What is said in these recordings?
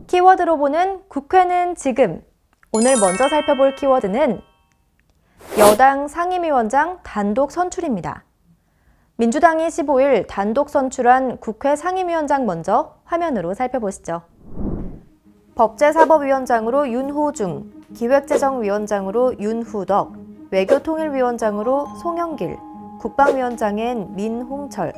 키워드로 보는 국회는 지금. 오늘 먼저 살펴볼 키워드는 여당 상임위원장 단독 선출입니다. 민주당이 15일 단독 선출한 국회 상임위원장 먼저 화면으로 살펴보시죠. 법제사법위원장으로 윤호중, 기획재정위원장으로 윤후덕, 외교통일위원장으로 송영길, 국방위원장엔 민홍철,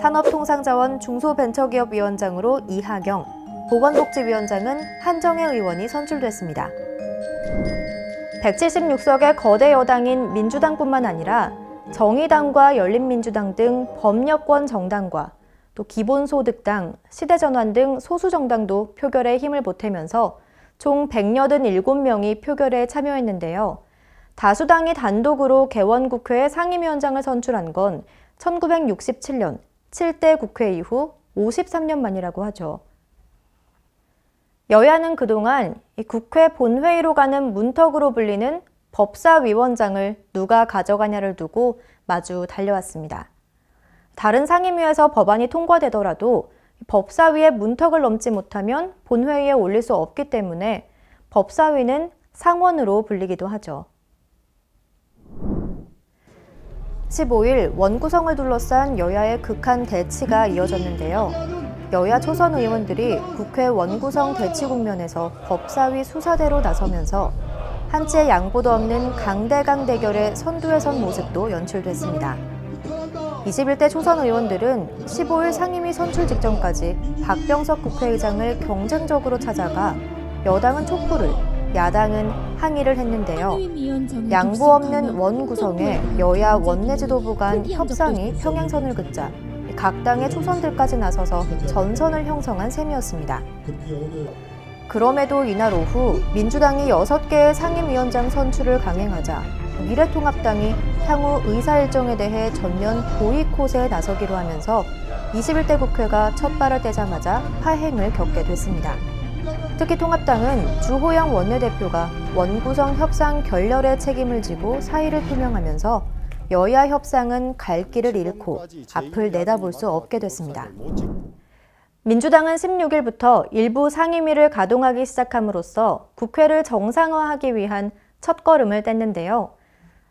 산업통상자원 중소벤처기업위원장으로 이하경, 보건복지위원장은 한정혜 의원이 선출됐습니다. 176석의 거대 여당인 민주당뿐만 아니라 정의당과 열린민주당 등 범여권 정당과 또 기본소득당, 시대전환 등 소수정당도 표결에 힘을 보태면서 총 187명이 표결에 참여했는데요. 다수당이 단독으로 개원국회의 상임위원장을 선출한 건 1967년 7대 국회 이후 53년 만이라고 하죠. 여야는 그동안 국회 본회의로 가는 문턱으로 불리는 법사위원장을 누가 가져가냐를 두고 마주 달려왔습니다. 다른 상임위에서 법안이 통과되더라도 법사위의 문턱을 넘지 못하면 본회의에 올릴 수 없기 때문에 법사위는 상원으로 불리기도 하죠. 15일 원구성을 둘러싼 여야의 극한 대치가 이어졌는데요. 여야 초선 의원들이 국회 원구성 대치 국면에서 법사위 수사대로 나서면서 한치의 양보도 없는 강대강 대결의 선두에 선 모습도 연출됐습니다. 21대 초선 의원들은 15일 상임위 선출 직전까지 박병석 국회의장을 경쟁적으로 찾아가 여당은 촉구를, 야당은 항의를 했는데요. 양보 없는 원구성에 여야 원내 지도부 간 협상이 평행선을 긋자 각 당의 초선들까지 나서서 전선을 형성한 셈이었습니다. 그럼에도 이날 오후 민주당이 6개의 상임위원장 선출을 강행하자 미래통합당이 향후 의사 일정에 대해 전면 보이콧에 나서기로 하면서 21대 국회가 첫 발을 떼자마자 파행을 겪게 됐습니다. 특히 통합당은 주호영 원내대표가 원구성 협상 결렬의 책임을 지고 사의를 표명하면서 여야 협상은 갈 길을 잃고 앞을 내다볼 수 없게 됐습니다. 민주당은 16일부터 일부 상임위를 가동하기 시작함으로써 국회를 정상화하기 위한 첫걸음을 뗐는데요.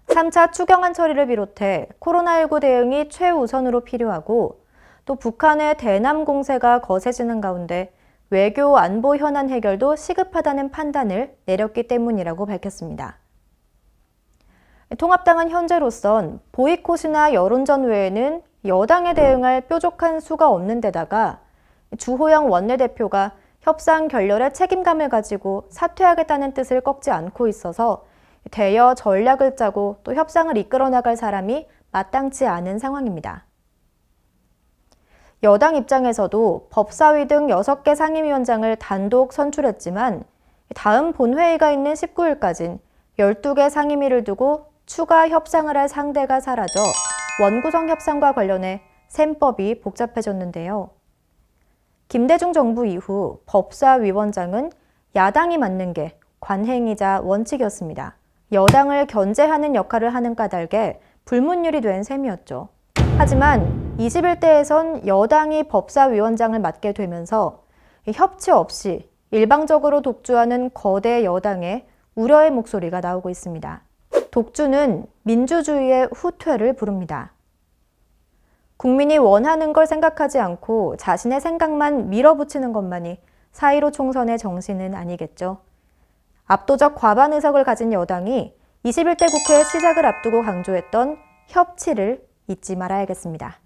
3차 추경안 처리를 비롯해 코로나19 대응이 최우선으로 필요하고 또 북한의 대남 공세가 거세지는 가운데 외교 안보 현안 해결도 시급하다는 판단을 내렸기 때문이라고 밝혔습니다. 통합당은 현재로선 보이콧이나 여론전 외에는 여당에 대응할 뾰족한 수가 없는 데다가 주호영 원내대표가 협상 결렬의 책임감을 가지고 사퇴하겠다는 뜻을 꺾지 않고 있어서 대여 전략을 짜고 또 협상을 이끌어 나갈 사람이 마땅치 않은 상황입니다. 여당 입장에서도 법사위 등 6개 상임위원장을 단독 선출했지만 다음 본회의가 있는 19일까진 12개 상임위를 두고 추가 협상을 할 상대가 사라져 원구성 협상과 관련해 셈법이 복잡해졌는데요. 김대중 정부 이후 법사위원장은 야당이 맡는 게 관행이자 원칙이었습니다. 여당을 견제하는 역할을 하는 까닭에 불문율이 된 셈이었죠. 하지만 21대에선 여당이 법사위원장을 맡게 되면서 협치 없이 일방적으로 독주하는 거대 여당의 우려의 목소리가 나오고 있습니다. 독주는 민주주의의 후퇴를 부릅니다. 국민이 원하는 걸 생각하지 않고 자신의 생각만 밀어붙이는 것만이 4.15 총선의 정신은 아니겠죠. 압도적 과반 의석을 가진 여당이 21대 국회 시작을 앞두고 강조했던 협치를 잊지 말아야겠습니다.